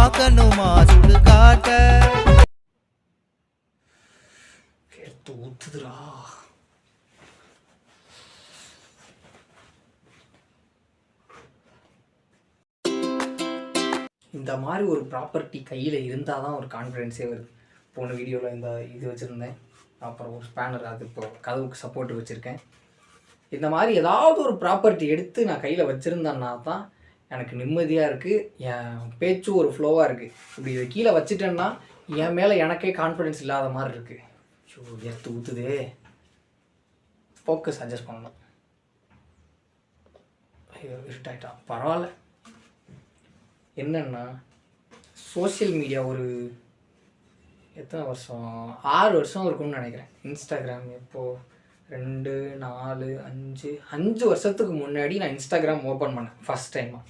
பார்க்கணுமா சுடுகாட்ட ஊத்துதுரா. இந்த மாதிரி ஒரு ப்ராப்பர்ட்டி கையில் இருந்தால் தான் ஒரு கான்ஃபிடென்ஸே வருது. போன வீடியோவில் இந்த இது வச்சுருந்தேன், அப்புறம் ஒரு ஸ்பேனர், அது இப்போ கதவுக்கு சப்போர்ட் வச்சுருக்கேன். இந்த மாதிரி ஏதாவது ஒரு ப்ராப்பர்ட்டி எடுத்து நான் கையில் வச்சுருந்தேன்னா தான் எனக்கு நிம்மதியாக இருக்குது, என் பேச்சு ஒரு ஃப்ளோவாக இருக்குது. இப்படி இதை கீழே வச்சுட்டேன்னா என் மேலே எனக்கே கான்ஃபிடென்ஸ் இல்லாத மாதிரி இருக்குது. ஷோ எடுத்து ஊற்றுதே. ஃபோக்கஸ் அட்ஜஸ்ட் பண்ணணும். ஐயோ இருட்டாயிட்டான், பரவாயில்ல. என்னென்னா சோஷியல் மீடியா ஒரு எத்தனை வருஷம், 6 வருஷம் இருக்கும்னு நினைக்கிறேன். இன்ஸ்டாகிராம் எப்போது 2 4 5 வருஷத்துக்கு முன்னாடி நான் இன்ஸ்டாகிராம் ஓப்பன் பண்ணேன் ஃபஸ்ட் டைமாக.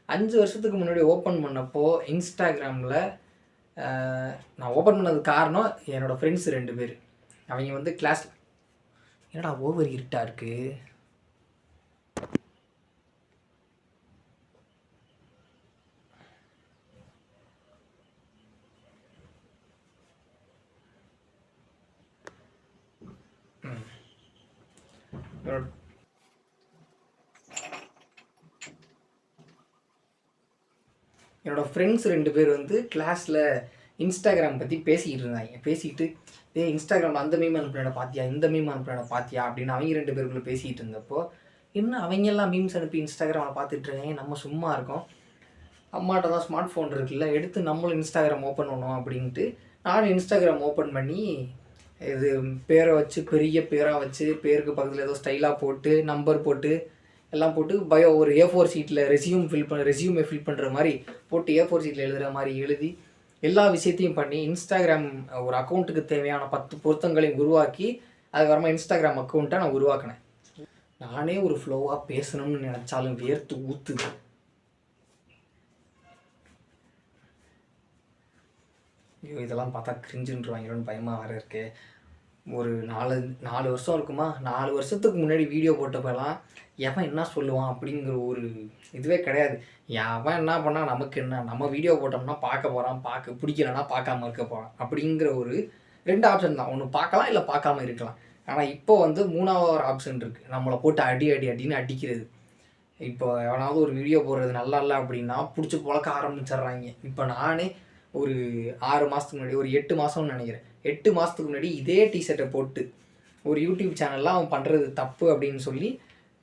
5 வருஷத்துக்கு முன்னாடி ஓப்பன் பண்ணப்போ இன்ஸ்டாகிராமில் நான் ஓப்பன் பண்ணதுக்கு காரணம் என்னோடய ஃப்ரெண்ட்ஸ் 2 பேர். அவங்க வந்து கிளாஸில் என்னடா ஓவர் இருட்டாக இருக்குது. என்னோடய ஃப்ரெண்ட்ஸ் 2 பேர் வந்து கிளாஸில் இன்ஸ்டாகிராம் பற்றி பேசிக்கிட்டு இருந்தாங்க. பேசிக்கிட்டு இன்ஸ்டாகிராமில் அந்த மீம் அனுப்புனேன் பார்த்தியா, இந்த மீம் அனுப்புனேன் பார்த்தியா அப்படின்னு அவங்க 2 பேருக்குள்ளே பேசிக்கிட்டு இருந்தப்போ, என்ன அவங்கெல்லாம் மீம்ஸ் அனுப்பி இன்ஸ்டாகிராமில் பார்த்துட்ருக்காங்க, நம்ம சும்மா இருக்கோம், அம்மாட்ட தான் ஸ்மார்ட் ஃபோன் இருக்குல்ல, எடுத்து நம்மளும் இன்ஸ்டாகிராம் ஓப்பன் பண்ணோம் அப்படின்ட்டு நானும் இன்ஸ்டாகிராம் ஓப்பன் பண்ணி இது பேரை வச்சு பெரிய பேராக வச்சு பேருக்கு பக்கத்தில் ஏதோ ஸ்டைலாக போட்டு நம்பர் போட்டு எல்லாம் போட்டு ஒரு A4 ஷீட்டில் ரெஸ்யூமே ஃபில் பண்ணுற மாதிரி போட்டு A4 ஷீட்டில் எழுதுகிற மாதிரி எழுதி எல்லா விஷயத்தையும் பண்ணி இன்ஸ்டாகிராம் ஒரு அக்கௌண்ட்டுக்கு தேவையான 10 பொருத்தங்களையும் உருவாக்கி அதுக்கப்புறமா இன்ஸ்டாகிராம் அக்கௌண்ட்டை நான் உருவாக்கினேன். நானே ஒரு ஃப்ளோவாக பேசணும்னு நினச்சாலும் வேர்த்து ஊற்றுது. ஐயோ இதெல்லாம் பார்த்தா கிரிஞ்சுன்றாங்களோன்னு பயமாக வேறு இருக்கு. ஒரு 4 வருஷம் இருக்குமா, 4 வருஷத்துக்கு முன்னாடி வீடியோ போட்டப்பெல்லாம் எவன் என்ன சொல்லுவான் அப்படிங்கிற ஒரு இதுவே கிடையாது. எவன் என்ன பண்ணால் நமக்கு என்ன, நம்ம வீடியோ போட்டோம்னா பார்க்க போகிறான், பிடிக்கலன்னா பார்க்காம இருக்க போகிறான் அப்படிங்கிற ஒரு 2 ஆப்ஷன் தான். ஒன்று பார்க்கலாம் இல்லை பார்க்காம இருக்கலாம். ஆனால் இப்போ வந்து 3வது ஒரு ஆப்ஷன் இருக்குது, நம்மளை போட்டு அடின்னு அடிக்கிறது. இப்போ எவனாவது ஒரு வீடியோ போடுறது நல்லா இல்லை அப்படின்னா பிடிச்சி புழக்க ஆரம்பிச்சிட்றாங்க. இப்போ நானே ஒரு 6 மாதத்துக்கு முன்னாடி, ஒரு 8 மாதம்னு நினைக்கிறேன், 8 மாதத்துக்கு முன்னாடி இதே டிஷர்ட்டை போட்டு ஒரு யூடியூப் சேனலில் அவன் பண்ணுறது தப்பு அப்படின்னு சொல்லி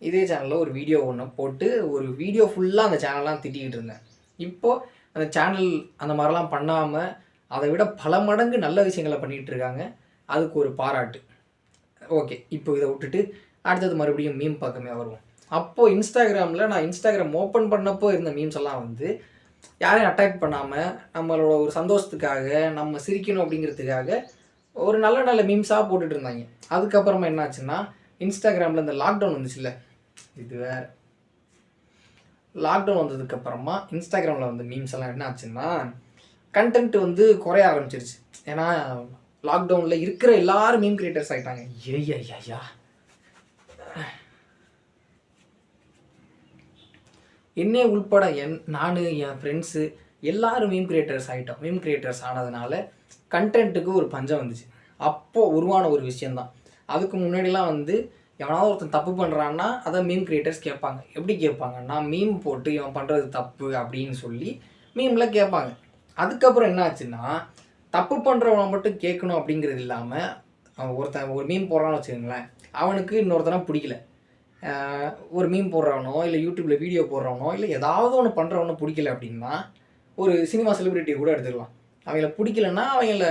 இதே சேனலில் ஒரு வீடியோ ஒன்று போட்டு ஒரு வீடியோ ஃபுல்லாக அந்த சேனல்லாம் திட்டிக்கிட்டு இருந்தேன். இப்போது அந்த சேனல் அந்த மாதிரிலாம் பண்ணாமல் அதை விட பல மடங்கு நல்ல விஷயங்களை பண்ணிகிட்டு இருக்காங்க. அதுக்கு ஒரு பாராட்டு. ஓகே, இப்போ இதை விட்டுட்டு அடுத்தது மறுபடியும் மீம் பக்கமே வருவோம். அப்போது இன்ஸ்டாகிராமில் நான் இன்ஸ்டாகிராம் ஓப்பன் பண்ணப்போ இருந்த மீம்ஸ் எல்லாம் வந்து யாரையும் அட்டாக் பண்ணாமல் நம்மளோட ஒரு சந்தோஷத்துக்காக நம்ம சிரிக்கணும் அப்படிங்கிறதுக்காக ஒரு நல்ல நல்ல மீம்ஸாக போட்டுட்டு இருந்தாங்க. அதுக்கப்புறமா என்னாச்சுன்னா இன்ஸ்டாகிராமில் இந்த லாக்டவுன் வந்துச்சுல்ல, இது வேறு, லாக்டவுன் வந்ததுக்கப்புறமா இன்ஸ்டாகிராமில் வந்து மீம்ஸ் எல்லாம் என்ன ஆச்சுன்னா கண்டென்ட் வந்து குறைய ஆரம்பிச்சிருச்சு. ஏன்னா லாக்டவுனில் இருக்கிற எல்லாரும் மீம் கிரியேட்டர்ஸ் ஆகிட்டாங்க. ஐயா என்னே உள்பட நான் என் ஃப்ரெண்ட்ஸு எல்லோரும் மீம் கிரியேட்டர்ஸ் ஆகிட்டோம். மீம் கிரியேட்டர்ஸ் ஆனதுனால கண்டென்ட்டுக்கு ஒரு பஞ்சம் வந்துச்சு. அப்போது உருவான ஒரு விஷயந்தான். அதுக்கு முன்னாடிலாம் வந்து எவனாவது ஒருத்தன் தப்பு பண்ணுறான்னா அதை மீம் கிரியேட்டர்ஸ் கேட்பாங்க. எப்படி கேட்பாங்கன்னா, மீம் போட்டு இவன் பண்ணுறது தப்பு அப்படின்னு சொல்லி மீமில் கேட்பாங்க. அதுக்கப்புறம் என்ன ஆச்சுன்னா, தப்பு பண்ணுறவனை மட்டும் கேட்கணும் அப்படிங்கிறது இல்லாமல் ஒருத்தன் ஒரு மீம் போடுறான்னு வச்சுக்கோங்களேன், அவனுக்கு இன்னொருத்தனை பிடிக்கல, ஒரு மீம் போடுறவனோ இல்லை யூடியூப்பில் வீடியோ போடுறவனோ இல்லை ஏதாவது ஒன்று பண்ணுறவனோ பிடிக்கல அப்படின்னா ஒரு சினிமா செலிப்ரிட்டியை கூட எடுத்துக்கலாம். அவங்கள பிடிக்கலன்னா அவங்கள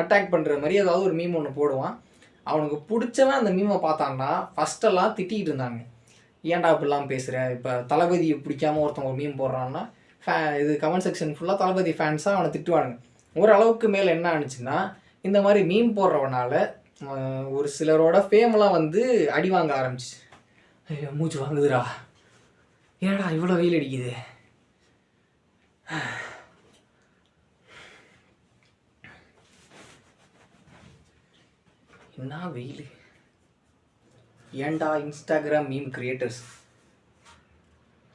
அட்டாக் பண்ணுற மாதிரி ஏதாவது ஒரு மீம் ஒன்று போடுவான். அவனுக்கு பிடிச்சவன் அந்த மீமை பார்த்தான்னா ஃபஸ்ட்டெல்லாம் திட்டிகிட்டு இருந்தாங்க, ஏன்டா இப்படிலாம் பேசுகிற. இப்போ தளபதியை பிடிக்காமல் ஒருத்தவங்க ஒரு மீம் போடுறான்னா இது கமெண்ட் செக்ஷன் ஃபுல்லாக தளபதி ஃபேன்ஸாக அவனை திட்டுவானுங்க. ஓரளவுக்கு மேலே என்ன ஆனிச்சுன்னா இந்த மாதிரி மீம் போடுறவனால ஒரு சிலரோட ஃபேம்லாம் வந்து அடி வாங்க ஆரம்பிச்சு. ஐயோ மூச்சு வாங்குதுடா, ஏடா இவ்வளோ வெயில் அடிக்குது. என்ன வெயில். ஏன்டா இன்ஸ்டாகிராம் மீம் கிரியேட்டர்ஸ்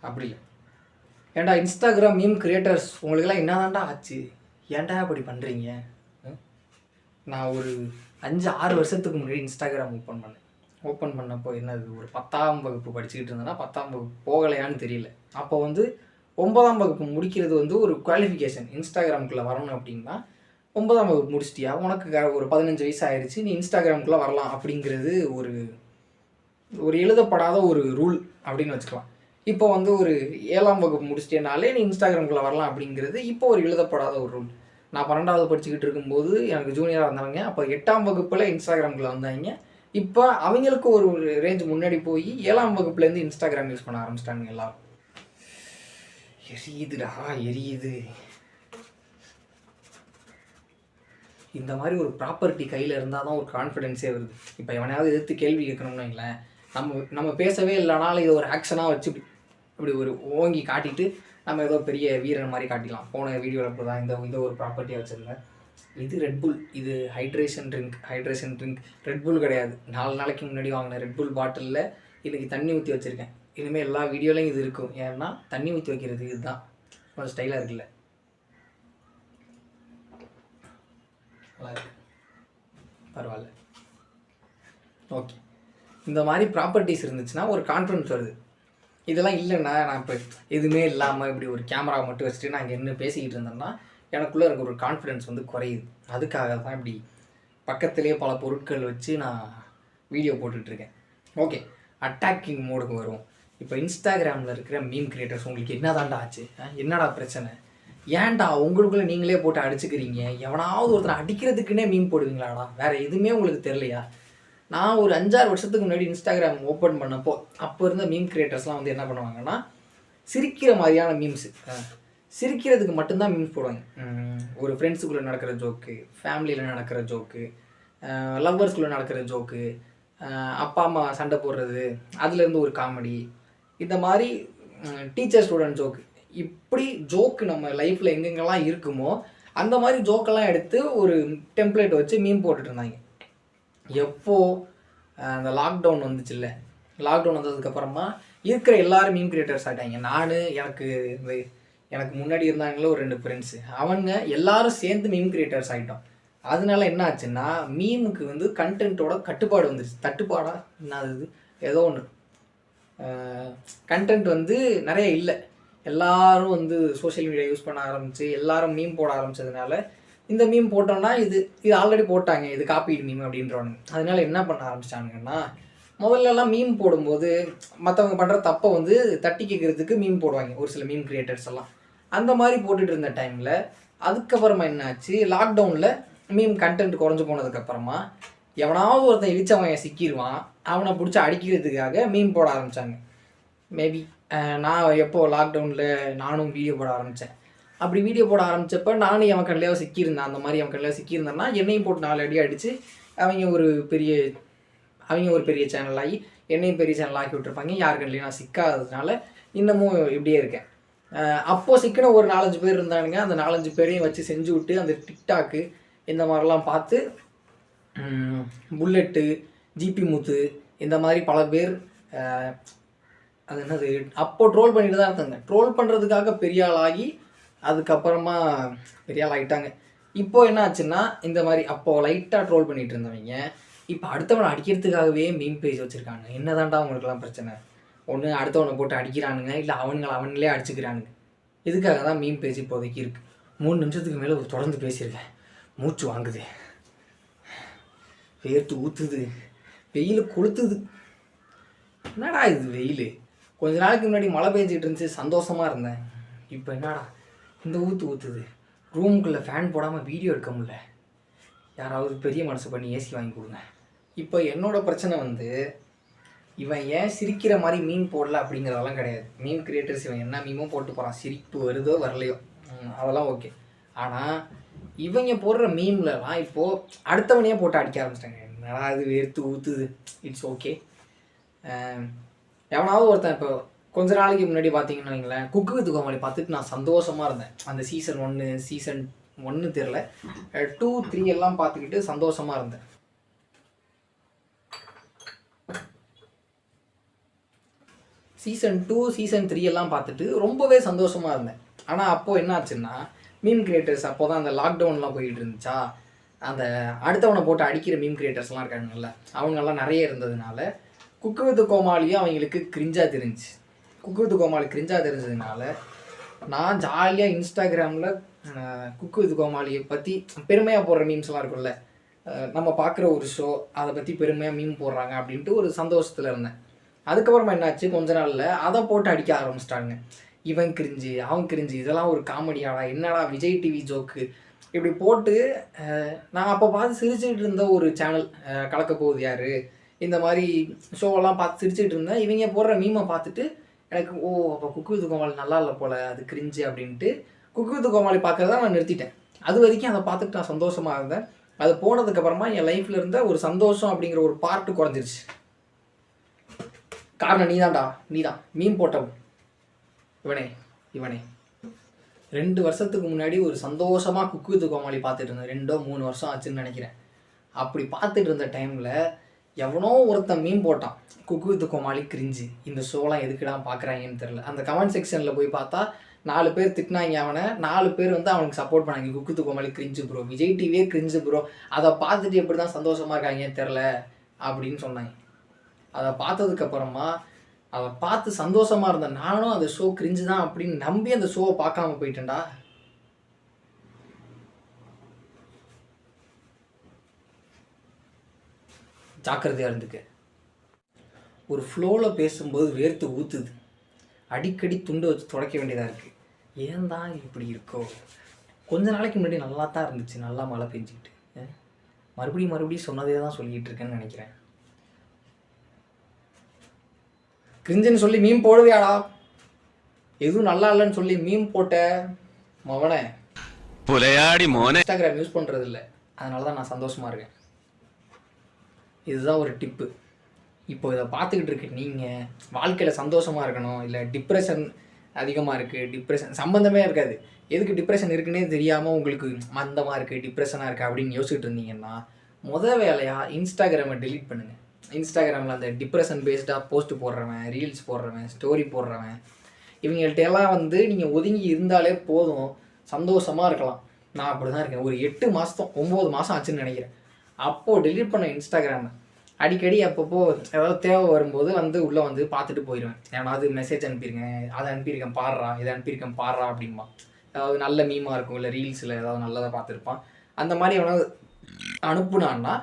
அப்படி இல்லை, ஏன்டா இன்ஸ்டாகிராம் மீம் கிரியேட்டர்ஸ் உங்களுக்கெல்லாம் என்னதான்டா ஆச்சு? ஏன்டா அப்படி பண்ணுறீங்க? நான் ஒரு 5-6 வருஷத்துக்கு முன்னாடி இன்ஸ்டாகிராம் ஓப்பன் பண்ணப்போ என்னது ஒரு 10ஆம் வகுப்பு படிச்சுக்கிட்டு இருந்தேன்னா 10ஆம் வகுப்பு போகலையான்னு தெரியல. அப்போ வந்து 9ஆம் வகுப்பு முடிக்கிறது வந்து ஒரு குவாலிஃபிகேஷன். இன்ஸ்டாகிராமுக்குள்ளே வரணும் அப்படின்னா 9ஆம் வகுப்பு முடிச்சிட்டியா, உனக்கு ஒரு 15 வயசு ஆயிடுச்சு, நீ இன்ஸ்டாகிராமுக்குள்ளே வரலாம் அப்படிங்கிறது ஒரு எழுதப்படாத ஒரு ரூல் அப்படின்னு வச்சுக்கலாம். இப்போ வந்து ஒரு 7ஆம் வகுப்பு முடிச்சிட்டேனாலே நீ இன்ஸ்டாகிராமுக்குள்ளே வரலாம் அப்படிங்கிறது இப்போ ஒரு எழுதப்படாத ஒரு ரூல். நான் 12ஆவது படிச்சுக்கிட்டு இருக்கும்போது எனக்கு ஜூனியராக இருந்தவங்க அப்போ 8ஆம் வகுப்பில் இன்ஸ்டாகிராமுக்குள்ளே வந்தாங்க. இப்போ அவங்களுக்கு ஒரு ரேஞ்ச் முன்னாடி போய் 7ஆம் வகுப்புலேருந்து இன்ஸ்டாகிராம் யூஸ் பண்ண ஆரம்பிச்சிட்டாங்க எல்லாரும். எரியுதுடா எரியுது. இந்த மாதிரி ஒரு ப்ராப்பர்ட்டி கையில் இருந்தால் தான் ஒரு கான்ஃபிடென்ஸே வருது. இப்போ எவனையாவது எதிர்த்து கேள்வி கேட்கணும்னு வைங்களேன், நம்ம பேசவே இல்லைனாலும் இதை ஒரு ஆக்ஷனாக வச்சு இப்படி ஒரு ஓங்கி காட்டிட்டு நம்ம ஏதோ பெரிய வீரன் மாதிரி காட்டிக்கலாம். போன வீடியோவில் அப்படி தான் இந்த ஒரு ப்ராப்பர்ட்டியாக வச்சுருந்தேன். இது ரெட்புல், இது ஹைட்ரேஷன் ட்ரிங்க். ரெட்புல் கிடையாது, 4 நாளைக்கு முன்னாடி வாங்கின ரெட்புல் பாட்டிலில் இன்றைக்கி தண்ணி ஊற்றி வச்சுருக்கேன். இனிமேல் எல்லா வீடியோலையும் இது இருக்கும். ஏன்னா தண்ணி ஊற்றி வைக்கிறது இதுதான் கொஞ்சம் ஸ்டைலாக இருக்குல்ல. நல்லா இருக்கு, பரவாயில்ல. ஓகே, இந்த மாதிரி ப்ராப்பர்ட்டிஸ் இருந்துச்சுன்னா ஒரு கான்ஃபிடன்ஸ் வருது. இதெல்லாம் இல்லைன்னா நான் இப்போ எதுவுமே இல்லாமல் இப்படி ஒரு கேமரா மட்டும் வச்சுட்டு நான் இங்கே என்ன பேசிக்கிட்டு இருந்தேன்னா எனக்குள்ளே இருக்க ஒரு கான்ஃபிடென்ஸ் வந்து குறையுது. அதுக்காக தான் இப்படி பக்கத்துலேயே பல பொருட்கள் வச்சு நான் வீடியோ போட்டுட்ருக்கேன். ஓகே, அட்டாக்கிங் மோடுக்கு வரும். இப்போ இன்ஸ்டாகிராமில் இருக்கிற மீம் கிரியேட்டர்ஸ் உங்களுக்கு என்ன தாண்டா ஆச்சு? என்னடா பிரச்சனை? ஏன்டா உங்களுக்குள்ளே நீங்களே போட்டு அடிச்சுக்கிறீங்க? எவனாவது ஒருத்தர் அடிக்கிறதுக்குன்னே மீம் போடுவீங்களாடா? வேறு எதுவுமே உங்களுக்கு தெரியலையா? நான் ஒரு 5-6 வருஷத்துக்கு முன்னாடி இன்ஸ்டாகிராம் ஓப்பன் பண்ணப்போ அப்போ இருந்த மீம் கிரியேட்டர்ஸ்லாம் வந்து என்ன பண்ணுவாங்கன்னா சிரிக்கிற மாதிரியான மீம்ஸு, சிரிக்கிறதுக்கு மட்டும்தான் மீம்ஸ் போடுவாங்க. ஒரு ஃப்ரெண்ட்ஸுக்குள்ளே நடக்கிற ஜோக்கு, ஃபேமிலியில் நடக்கிற ஜோக்கு, லவ்வர்ஸ்குள்ளே நடக்கிற ஜோக்கு, அப்பா அம்மா சண்டை போடுறது, அதுலேருந்து ஒரு காமெடி, இந்த மாதிரி டீச்சர் ஸ்டூடெண்ட் ஜோக்கு, இப்படி ஜோக்கு நம்ம லைஃப்பில் எங்கெங்கெல்லாம் இருக்குமோ அந்த மாதிரி ஜோக்கெல்லாம் எடுத்து ஒரு டெம்ப்ளேட் வச்சு மீம் போட்டுட்டு இருந்தாங்க. எப்போது அந்த லாக்டவுன் வந்துச்சுல்ல, லாக்டவுன் வந்ததுக்கப்புறமா இருக்கிற எல்லோரும் மீம் கிரியேட்டர்ஸ் ஆகிட்டாங்க. எனக்கு முன்னாடி இருந்தாங்களே ஒரு 2 ஃப்ரெண்ட்ஸு, அவங்க எல்லாரும் சேர்ந்து மீம் கிரியேட்டர்ஸ் ஆகிட்டோம். அதனால என்ன ஆச்சுன்னா மீமுக்கு வந்து கண்டென்ட்டோட கட்டுப்பாடு வந்துருச்சு. தட்டுப்பாடா என்னது ஏதோ ஒன்று, கண்டென்ட் வந்து நிறைய இல்லை. எல்லோரும் வந்து சோஷியல் மீடியா யூஸ் பண்ண ஆரம்பித்து எல்லோரும் மீம் போட ஆரம்பித்ததுனால இந்த மீம் போட்டோன்னா இது ஆல்ரெடி போட்டாங்க, இது காப்பீடு மீம் அப்படின்றவனுங்க. அதனால என்ன பண்ண ஆரம்பிச்சிட்டாங்கன்னா முதல்லலாம் மீம் போடும்போது மற்றவங்க பண்ணுற தப்பை வந்து தட்டி கேட்குறதுக்கு மீம் போடுவாங்க ஒரு சில மீம் கிரியேட்டர்ஸ் எல்லாம். அந்த மாதிரி போட்டுட்டு இருந்த டைமில் அதுக்கப்புறமா என்னாச்சு, லாக்டவுனில் மீம் கண்டென்ட் குறைஞ்சி போனதுக்கப்புறமா எவனாவது ஒருத்தன் இழிச்சவன் சிக்கிடுவான், அவனை பிடிச்சி அடிக்கிறதுக்காக மீம் போட ஆரம்பித்தாங்க. மேபி நான் எப்போது லாக்டவுனில் நானும் வீடியோ போட ஆரம்பித்தேன். அப்படி வீடியோ போட ஆரம்பித்தப்போ நானும் என் கண்ணிலேயே சிக்கியிருந்தேன். அந்த மாதிரி என் கண்ணிலேயே சிக்கியிருந்தேன்னா என்னையும் போட்டு 4 அடி அடித்து அவங்க ஒரு பெரிய சேனல் ஆகி என்னையும் பெரிய சேனல் ஆக்கி விட்டுருப்பாங்க. யார் கண்ணிலையும் நான் சிக்காததுனால இன்னமும் இப்படியே இருக்கேன். அப்போது சிக்கின ஒரு 4-5 பேர் இருந்தானுங்க. அந்த 4-5 பேரையும் வச்சு செஞ்சு விட்டு அந்த டிக்டாக்கு இந்த மாதிரிலாம் பார்த்து புல்லெட்டு, ஜிபி முத்து இந்த மாதிரி பல பேர் அது என்னது அப்போது ட்ரோல் பண்ணிட்டு தான் இருந்தாங்க. ட்ரோல் பண்ணுறதுக்காக பெரிய ஆள் ஆகி அதுக்கப்புறமா பெரிய ஆள் ஆகிட்டாங்க. இப்போது என்ன ஆச்சுன்னா இந்த மாதிரி அப்போது லைட்டாக ட்ரோல் பண்ணிகிட்டு இருந்தவங்க இப்போ அடுத்தவனை அடிக்கிறதுக்காகவே மீம் பேஜ் வச்சுருக்காங்க. என்ன தாண்டா அவங்களுக்குலாம் பிரச்சனை? ஒன்று அடுத்தவனை போட்டு அடிக்கிறானுங்க, இல்லை அவங்களே அடிச்சுக்கிறானுங்க. இதுக்காக தான் மீம் பேஜ் இப்போதைக்கு இருக்குது. 3 நிமிஷத்துக்கு மேலே தொடர்ந்து பேசியிருக்கேன், மூச்சு வாங்குது, வேர்த்து ஊற்றுது, வெயில் கொளுத்துது. என்னடா இது வெயில்? கொஞ்ச நாளைக்கு முன்னாடி மழை பெஞ்சிட்டு இருந்துச்சு, சந்தோஷமாக இருந்தேன். இப்போ என்னடா இந்த ஊற்றுது? ரூமுக்குள்ளே ஃபேன் போடாமல் வீடியோ எடுக்க முடியல. யாராவது பெரிய மனசு பண்ணி ஏசி வாங்கி கொடுங்க. இப்போ என்னோடய பிரச்சனை வந்து இவன் ஏன் சிரிக்கிற மாதிரி மீன் போடல அப்படிங்கிறதெல்லாம் கிடையாது. மீன் கிரியேட்டர்ஸ் இவன் என்ன மீமும் போட்டு போகிறான், சிரிப்பு வருதோ வரலையோ அதெல்லாம் ஓகே. ஆனால் இவங்க போடுற மீம்லலாம் இப்போது அடுத்தவனையே போட்டு அடிக்க ஆரம்பிச்சிட்டாங்க. என்னடா அது வேர்த்து ஊற்றுது, இட்ஸ் ஓகே. எவனாவது ஒருத்தன் இப்போ கொஞ்ச நாளைக்கு முன்னாடி பார்த்தீங்கன்னு வைங்களேன், குக்கு வித் கோமாளி பார்த்துட்டு நான் சந்தோஷமாக இருந்தேன். அந்த சீசன் 1 தெரில 2, 3 எல்லாம் பார்த்துக்கிட்டு சந்தோஷமாக இருந்தேன். சீசன் 2 சீசன் 3 எல்லாம் பார்த்துட்டு ரொம்பவே சந்தோஷமாக இருந்தேன். ஆனால் அப்போது என்ன ஆச்சுன்னா மீம் கிரியேட்டர்ஸ் அப்போ தான் அந்த லாக்டவுன்லாம் போயிட்டு இருந்துச்சா, அந்த அடுத்தவனை போட்டு அடிக்கிற மீம் கிரியேட்டர்ஸ்லாம் இருக்காங்கல்ல, அவங்கெல்லாம் நிறைய இருந்ததுனால குக்கு வித் கோமாளியும் அவங்களுக்கு கிரிஞ்சாக தெரிஞ்சிச்சு. குக்கு வித் கோமாளி கிரிஞ்சாக தெரிஞ்சதுனால நான் ஜாலியாக இன்ஸ்டாகிராமில் குக்கு வித் கோமாளியை பற்றி பெருமையாக போடுற மீம்ஸ்லாம் இருக்கும்ல, நம்ம பார்க்குற ஒரு ஷோ அதை பற்றி பெருமையாக மீம் போடுறாங்க அப்படின்ட்டு ஒரு சந்தோஷத்தில் இருந்தேன். அதுக்கப்புறமா என்னாச்சு, கொஞ்ச நாளில் அதை போட்டு அடிக்க ஆரம்பிச்சிட்டாங்க. இவன் கிரிஞ்சு அவன் கிரிஞ்சு, இதெல்லாம் ஒரு காமெடியாடா, என்னடா விஜய் டிவி ஜோக்கு இப்படி போட்டு நான் அப்போ பார்த்து சிரிச்சுட்டு இருந்த ஒரு சேனல் கலக்க போகுது யார், இந்த மாதிரி ஷோவெல்லாம் பார்த்து சிரிச்சுட்டு இருந்தேன். இவங்க போடுற மீமை பார்த்துட்டு எனக்கு அப்போ குக்கு வித் கோமாளி நல்லா இல்லை போல், அது கிரிஞ்சு அப்படின்ட்டு குக்கு வித் கோமாளி பார்க்குறத நான் நிறுத்திட்டேன். அது வரைக்கும் அதை பார்த்துட்டு நான் சந்தோஷமாக இருந்தேன். அது போனதுக்கப்புறமா என் லைஃப்பில் இருந்த ஒரு சந்தோஷம் அப்படிங்கிற ஒரு பார்ட்டு குறைஞ்சிருச்சு. காரணம் நீதான் மீன் போட்டவன் இவனே 2 வருஷத்துக்கு முன்னாடி ஒரு சந்தோஷமாக குக்கு வித் கோமாளி பார்த்துட்டு இருந்தேன். 2-3 வருஷம் ஆச்சுன்னு நினைக்கிறேன். அப்படி பார்த்துட்டு இருந்த டைமில் எவனோ ஒருத்தன் மீன் போட்டான், குக்கு வித் கோமாளி கிரிஞ்சு, இந்த ஷோலாம் எதுக்குடா பார்க்குறாங்கன்னு தெரில. அந்த கமெண்ட் செக்ஷனில் போய் பார்த்தா 4 பேர் திட்டினாங்க அவனை, 4 பேர் வந்து அவனுக்கு சப்போர்ட் பண்ணாங்க. Cook with Comali cringe bro, Vijay டிவியே கிரிஞ்சு ப்ரோ, அதை பார்த்துட்டு எப்படி தான் சந்தோஷமாக இருக்காங்கன்னு தெரில அப்படின்னு சொன்னாங்க. அதை பார்த்ததுக்கப்புறமா அதை பார்த்து சந்தோஷமாக இருந்தேன். நானும் அந்த ஷோ கிரிஞ்சு தான் அப்படின்னு நம்பி அந்த ஷோவை பார்க்காம போயிட்டேன்டா. ஜாக்கிரதையாக இருந்துக்க. ஒரு ஃப்ளோவில் பேசும்போது வேர்த்து ஊற்றுது, அடிக்கடி துண்டை வச்சு துடைக்க வேண்டியதாக இருக்குது. ஏன் தான் இப்படி இருக்கோ? கொஞ்ச நாளைக்கு முன்னாடி நல்லா தான் இருந்துச்சு, நல்லா மழை பெஞ்சிக்கிட்டு. மறுபடியும் சொன்னதே தான் சொல்லிக்கிட்டு இருக்கேன்னு நினைக்கிறேன். கிரிஞ்சுன்னு சொல்லி மீம் போடுவியாடா? எதுவும் நல்லா இல்லைன்னு சொல்லி மீம் போட்ட மவனே புலையாடி மோனே. இன்ஸ்டாகிராம் யூஸ் பண்ணுறது இல்லை, அதனால தான் நான் சந்தோஷமாக இருக்கேன். இதுதான் ஒரு டிப்பு. இப்போ இதை பார்த்துக்கிட்டு இருக்கு நீங்கள் வாழ்க்கையில் சந்தோஷமாக இருக்கணும், இல்லை டிப்ரெஷன் அதிகமாக இருக்குது, டிப்ரெஷன் சம்மந்தமே இருக்காது, எதுக்கு டிப்ரெஷன் இருக்குன்னே தெரியாமல் உங்களுக்கு மந்தமாக இருக்குது, டிப்ரெஷனாக இருக்குது அப்படின்னு யோசிச்சுட்டு இருந்தீங்கன்னா வேலையாக இன்ஸ்டாகிராமை டெலீட் பண்ணுங்கள். இன்ஸ்டாகிராமில் அந்த டிப்ரெஷன் பேஸ்டாக போஸ்ட் போடுறவன், ரீல்ஸ் போடுறவன், ஸ்டோரி போடுறவன், இவங்கள்ட்ட எல்லாம் வந்து நீங்கள் ஒதுங்கி இருந்தாலே போதும், சந்தோஷமாக இருக்கலாம். நான் அப்படி தான் இருக்கேன். ஒரு 8 மாதம் 9 மாதம் ஆச்சுன்னு நினைக்கிறேன். அப்போது டெலீட் பண்ண இன்ஸ்டாகிராமை அடிக்கடி அப்பப்போ ஏதாவது தேவை வரும்போது வந்து உள்ளே வந்து பார்த்துட்டு போயிடுவேன். ஏன்னாவது மெசேஜ் அனுப்பியிருக்கேன், அதை அனுப்பியிருக்கேன் பாடுறா, இதை அனுப்பியிருக்கேன் பாடுறா அப்படின்பா. ஏதாவது நல்ல மீமாக இருக்கும், இல்லை ரீல்ஸில் ஏதாவது நல்லதாக பார்த்துருப்பான். அந்த மாதிரி எவனாவது அனுப்புனான்னா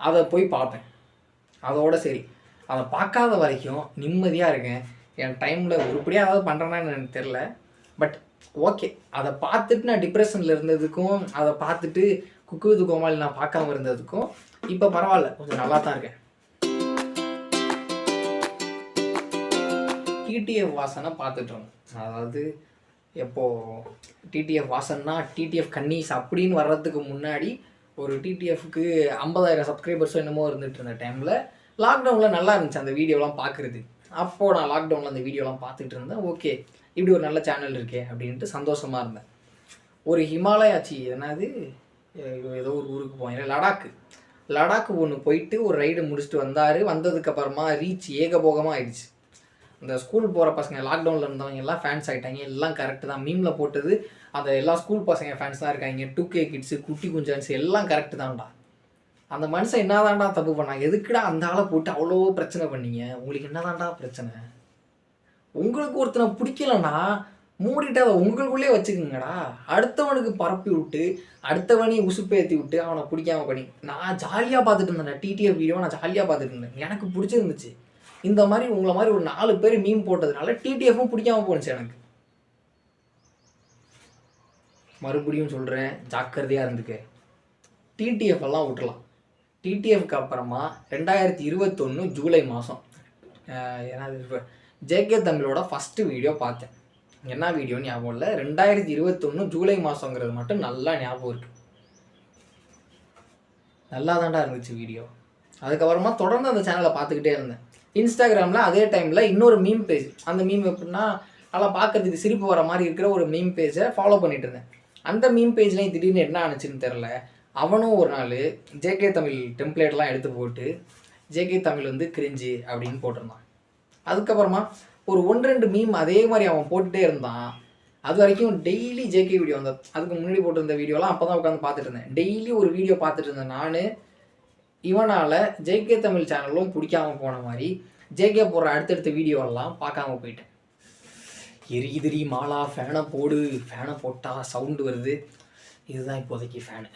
அதை போய் பார்ப்பேன். அதோட சரி, அதை பார்க்காத வரைக்கும் நிம்மதியாக இருக்கேன். என் டைமில் உருப்படியாக ஏதாவது பண்ணுறேன்னான்னு எனக்கு தெரில, பட் ஓகே. அதை பார்த்துட்டு நான் டிப்ரெஷனில் இருந்ததுக்கும், அதை பார்த்துட்டு குக்கு வித் கோமாளி நான் பார்க்காம இருந்ததுக்கும் இப்போ பரவாயில்ல, கொஞ்சம் நல்லா தான் இருக்கேன். டிடிஎஃப் வாசனை பார்த்துட்ருங்க. அதாவது எப்போது டிடிஎஃப் வாசன்னா டிடிஎஃப் கன்னீஸ் அப்படின்னு வர்றதுக்கு முன்னாடி ஒரு டிடிஎஃப்க்கு 50,000 சப்ஸ்கிரைபர்ஸும் என்னமோ இருந்துகிட்டு இருந்த டைமில் லாக்டவுனில் நல்லா இருந்துச்சு அந்த வீடியோலாம் பார்க்குறது. அப்போது நான் லாக்டவுனில் அந்த வீடியோலாம் பார்த்துட்டு இருந்தேன். ஓகே, இப்படி ஒரு நல்ல சேனல் இருக்கே அப்படின்ட்டு சந்தோஷமாக இருந்தேன். ஒரு ஹிமாலயாச்சி என்னது ஏதோ ஒரு ஊருக்கு போனேன், லடாக்கு ஒன்று போயிட்டு ஒரு ரைடு முடிச்சுட்டு வந்ததுக்கப்புறமா ரீச் ஏகபோகமாக ஆயிடுச்சு. அந்த ஸ்கூல் போகிற பசங்க லாக்டவுனில் இருந்தவங்க எல்லாம் ஃபேன்ஸ் ஆகிட்டாங்க. எல்லாம் கரெக்டு தான், மீமில் போட்டது அந்த எல்லா ஸ்கூல் பசங்க ஃபேன்ஸ் தான் இருக்காங்க. 2K கிட்ஸு, குட்டி குஞ்சான்ஸ் எல்லாம் கரெக்டு தான்டா. அந்த மனுஷன் என்ன தான்டா தப்பு பண்ணாங்க? எதுக்குடா அந்த ஆளை போட்டு அவ்வளோ பிரச்சனை பண்ணீங்க? உங்களுக்கு என்ன தான்டா பிரச்சனை? உங்களுக்கு ஒருத்தனை பிடிக்கலன்னா மூடிட்டு அதை உங்களுக்குள்ளே வச்சுக்கோங்கடா. அடுத்தவனுக்கு பரப்பி விட்டு அடுத்தவனையும் உசுப்பேற்றி விட்டு அவனை பிடிக்காம பண்ணி. நான் ஜாலியாக பார்த்துட்டு இருந்தேன், டிடிஎஃப் வீடியோவை நான் ஜாலியாக பார்த்துட்டு இருந்தேன், எனக்கு பிடிச்சிருந்துச்சு. இந்த மாதிரி உங்களை மாதிரி ஒரு 4 பேர் மீம் போட்டதுனால டிடிஎஃப்பும் பிடிக்காம போணுச்சு எனக்கு. மறுபடியும் சொல்கிறேன், ஜாக்கிரதையாக இருந்துக்க. டிடிஎஃப் எல்லாம் விட்டுலாம். டிடிஎஃப்க்கு அப்புறமா 2021 ஜூலை மாதம் ஏன்னா ஜேகே தமிழோட ஃபஸ்ட்டு வீடியோ பார்த்தேன். என்ன வீடியோன்னு ஞாபகம் இல்லை, 2021 ஜூலை மாதங்கிறது மட்டும் நல்லா ஞாபகம் இருக்குது. நல்லா தான்டா இருந்துச்சு வீடியோ. அதுக்கப்புறமா தொடர்ந்து அந்த சேனலை பார்த்துக்கிட்டே இருந்தேன். இன்ஸ்டாகிராமில் அதே டைமில் இன்னொரு மீம் பேஜ், அந்த மீம் எப்படின்னா நல்லா பார்க்குறதுக்கு சிரிப்பு வர மாதிரி இருக்கிற ஒரு மீம் பேஜை ஃபாலோ பண்ணிட்டு இருந்தேன். அந்த மீம் பேஜ்லேயும் திடீர்னு என்ன ஆனிச்சுன்னு தெரில, அவனும் ஒரு நாள் ஜேகே தமிழ் டெம்ப்ளேட்லாம் எடுத்து போட்டு ஜேகே தமிழ் வந்து கிரிஞ்சு அப்படின்னு போட்டிருந்தான். அதுக்கப்புறமா ஒரு 1-2 மீம் அதே மாதிரி அவன் போட்டுகிட்டே இருந்தான். அது வரைக்கும் டெய்லி ஜேகே வீடியோ அதுக்கு முன்னாடி போட்டிருந்த வீடியோலாம் அப்போ தான் உட்காந்து பார்த்துட்டு இருந்தேன். டெய்லி ஒரு வீடியோ பார்த்துட்டு இருந்தேன் நான். இவனால் ஜேகே தமிழ் சேனலும் பிடிக்காம போன மாதிரி ஜேகே போடுற அடுத்தடுத்த வீடியோவெல்லாம் பார்க்காம போயிட்டேன். எரியுதிரி மாலா ஃபேனை போடு, ஃபேனை போட்டால் சவுண்டு வருது. இதுதான் இப்போதைக்கு ஃபேனு.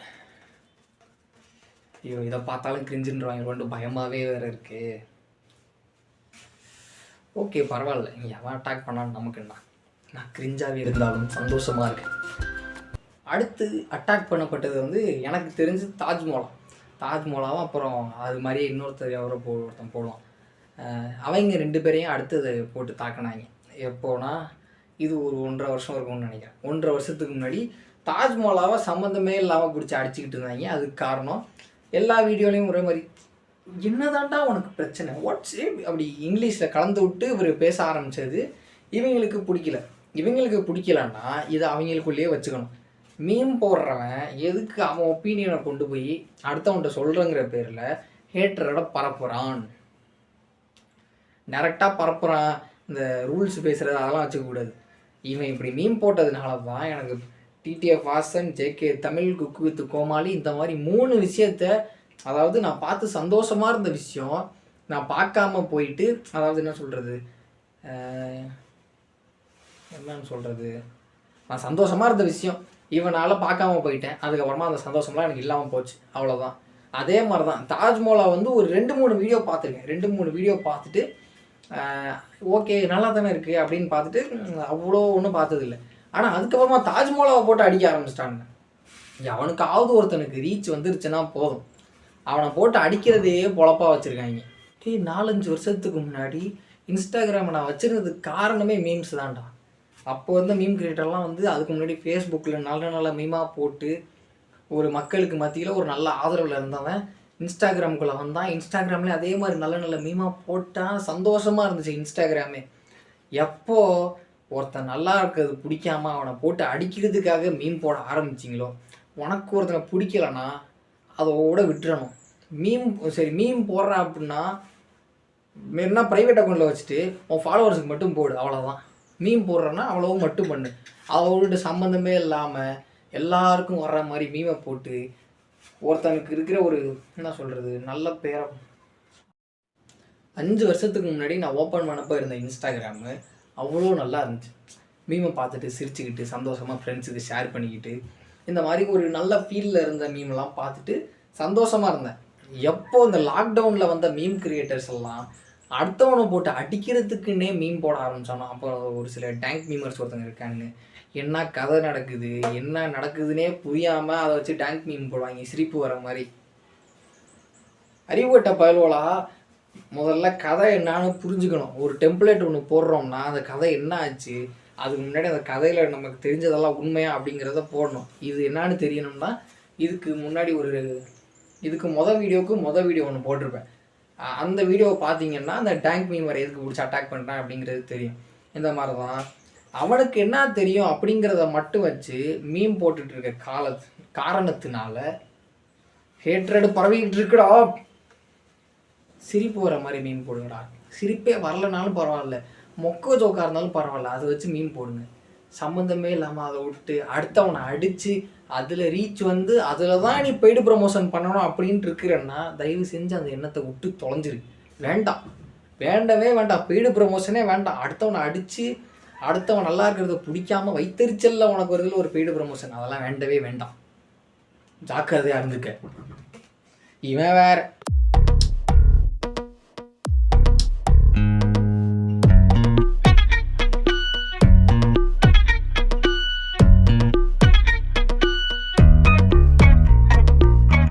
ஐயோ இதை பார்த்தாலும் கிரிஞ்சுன்றாங்க, ரெண்டு பயமாகவே வேறு இருக்குது. ஓகே பரவாயில்ல, நீ எவன் அட்டாக் பண்ணான்னு நமக்குண்ணா, நான் கிரிஞ்சாகவே இருந்தாலும் சந்தோஷமாக இருக்கேன். அடுத்து அட்டாக் பண்ணப்பட்டது வந்து எனக்கு தெரிஞ்சு தாஜ்மோலாவும் அப்புறம் அது மாதிரியே இன்னொருத்தர் ஒருத்தன் போடுவான். அவங்க 2 பேரையும் அடுத்தது போட்டு தாக்கினாங்க. எப்போனா இது ஒரு 1.5 வருஷம் இருக்கும்னு நினைக்கிறேன். 1.5 வருஷத்துக்கு முன்னாடி தாஜ்மோலாவை சம்மந்தமே இல்லாமல் பிடிச்சி அடிச்சுக்கிட்டு இருந்தாங்க. அதுக்கு காரணம் எல்லா வீடியோலையும் ஒரே மாதிரி என்னதான்டா உனக்கு பிரச்சனை வாட்ஸ் அப்படி இங்கிலீஷில் கலந்து விட்டு இவர் பேச ஆரம்பித்தது இவங்களுக்கு பிடிக்கல. இவங்களுக்கு பிடிக்கலன்னா இதை அவங்களுக்குள்ளேயே வச்சுக்கணும். மீம் போடுறவன் எதுக்கு அவன் ஒப்பீனியனை கொண்டு போய் அடுத்தவன்கிட்ட சொல்கிறங்கிற பேரில் ஹேட்டரோட பரப்புறான், டேரெக்டாக பரப்புறான். இந்த ரூல்ஸ் பேசுகிறது அதெல்லாம் வச்சுக்கக்கூடாது. இவன் இப்படி மீம் போட்டதுனால தான் எனக்கு TTF Vasan, JK Tamil, cook with Comali இந்த மாதிரி 3 விஷயத்த, அதாவது நான் பார்த்து சந்தோஷமாக இருந்த விஷயம் நான் பார்க்காம போயிட்டு, அதாவது என்னன்னு சொல்கிறது, நான் சந்தோஷமாக இருந்த விஷயம் இவனால் பார்க்காம போயிட்டேன். அதுக்கப்புறமா அந்த சந்தோஷம்லாம் எனக்கு இல்லாமல் போச்சு, அவ்வளோதான். அதே மாதிரி தான் தாஜ்மோலா வந்து ஒரு 2-3 வீடியோ பார்த்துருக்கேன். 2-3 வீடியோ பார்த்துட்டு ஓகே நல்லா தானே இருக்குது அப்படின்னு பார்த்துட்டு அவ்வளோ ஒன்றும் பார்த்ததில்லை. ஆனால் அதுக்கப்புறமா தாஜ்மோலாவை போட்டு அடிக்க ஆரம்பிச்சிட்டாங்க. அவனுக்காவது ஒருத்தனுக்கு ரீச் வந்துருச்சுன்னா போதும், அவனை போட்டு அடிக்கிறதே பொழப்பாக வச்சுருக்காங்க. 4-5 வருஷத்துக்கு முன்னாடி இன்ஸ்டாகிராமை நான் வச்சுருந்ததுக்கு காரணமே மீம்ஸ் தான்டா. அப்போ வந்து மீம் கிரியேட்டர்லாம் வந்து அதுக்கு முன்னாடி ஃபேஸ்புக்கில் நல்ல மீமாக போட்டு ஒரு மக்களுக்கு மத்தியில் ஒரு நல்ல ஆதரவில் இருந்தவன் இன்ஸ்டாகிராமுக்குள்ளே வந்தான். இன்ஸ்டாகிராம்லேயே அதே மாதிரி நல்ல மீமாக போட்டால் சந்தோஷமாக இருந்துச்சு இன்ஸ்டாகிராமே. எப்போ ஒருத்தன் நல்லா இருக்கிறது பிடிக்காம அவனை போட்டு அடிக்கிறதுக்காக மீன் போட ஆரம்பிச்சிங்களோ, உனக்கு ஒருத்தனை பிடிக்கலன்னா அதோட விட்டுறணும். மீம் போடுற அப்படின்னா என்ன ப்ரைவேட் அக்கௌண்ட்டில் வச்சுட்டு உன் ஃபாலோவர்ஸுக்கு மட்டும் போடு, அவ்வளோதான். மீம் போடுறேன்னா அவ்வளோ மட்டும் பண்ணு. அவரோட சம்மந்தமே இல்லாமல் எல்லாருக்கும் வர்ற மாதிரி மீமை போட்டு ஒருத்தனுக்கு இருக்கிற ஒரு என்ன சொல்கிறது நல்ல பேரை. 5 வருஷத்துக்கு முன்னாடி நான் ஓப்பன் பண்ணப்போ இருந்த இன்ஸ்டாகிராமு அவ்வளோ நல்லா இருந்துச்சு. மீமை பார்த்துட்டு சிரிச்சுக்கிட்டு சந்தோஷமாக ஃப்ரெண்ட்ஸுக்கு ஷேர் பண்ணிக்கிட்டு இந்த மாதிரி ஒரு நல்ல ஃபீல்டில் இருந்த மீமெல்லாம் பார்த்துட்டு சந்தோஷமாக இருந்தேன். எப்போ இந்த லாக்டவுனில் வந்த மீம் கிரியேட்டர்ஸ் எல்லாம் அடுத்தவனை போட்டு அடிக்கிறதுக்குன்னே மீம் போட ஆரம்பித்தானோ, அப்போ ஒரு சில டேங்க் மீமர்ஸ் ஒருத்தங்க இருக்கானுங்க, என்ன கதை நடக்குது என்ன நடக்குதுன்னே புரியாமல் அதை வச்சு டேங்க் மீம் போடுவாங்க, சிரிப்பு வர மாதிரி. அறிவுகட்ட பயல்வலா முதல்ல கதை என்னான்னு புரிஞ்சுக்கணும். ஒரு டெம்ப்ளேட் ஒன்று போடுறோம்னா அந்த கதை என்ன ஆச்சு, அதுக்கு முன்னாடி அந்த கதையில் நமக்கு தெரிஞ்சதெல்லாம் உண்மையா அப்படிங்கிறத போடணும். இது என்னான்னு தெரியணும்னா இதுக்கு மொதல் வீடியோ ஒன்று போட்டிருப்பேன். அந்த வீடியோவை பார்த்தீங்கன்னா அந்த டேங்க் மீமர் எதுக்கு பிடிச்சி அட்டாக் பண்ணுறேன் அப்படிங்கிறது தெரியும். இந்த மாதிரி தான் அவனுக்கு என்ன தெரியும் அப்படிங்கிறத மட்டும் வச்சு மீம் போட்டுட்டு இருக்க காரணத்தினால ஹேட்ரடு பரவிக்கிட்டு இருக்குடா. சிரிப்பு வர மாதிரி மீம் போடுங்கடா. சிரிப்பே வரலனாலும் பரவாயில்ல, மொக்க ஜோக்காக இருந்தாலும் பரவாயில்ல, அதை வச்சு மீம் போடுங்க. சம்மந்தமே இல்லாமல் அதை விட்டு அடுத்தவனை அடித்து அதில் ரீச் வந்து அதில் தான் நீ பெய்டு ப்ரமோஷன் பண்ணணும் அப்படின்ட்டு இருக்கிறன்னா தயவு செஞ்சு அந்த எண்ணத்தை விட்டு தொலைஞ்சிரு. வேண்டவே வேண்டாம், பெய்டு ப்ரமோஷனே வேண்டாம். அடுத்தவனை அடித்து அடுத்தவன் நல்லா இருக்கிறத பிடிக்காமல் வைத்தறிச்சலில் உனக்கு வருதில் ஒரு பெய்டு ப்ரமோஷன், அதெல்லாம் வேண்டவே வேண்டாம். ஜாக்கிரதையாக இருந்துக்க. இவன் வேற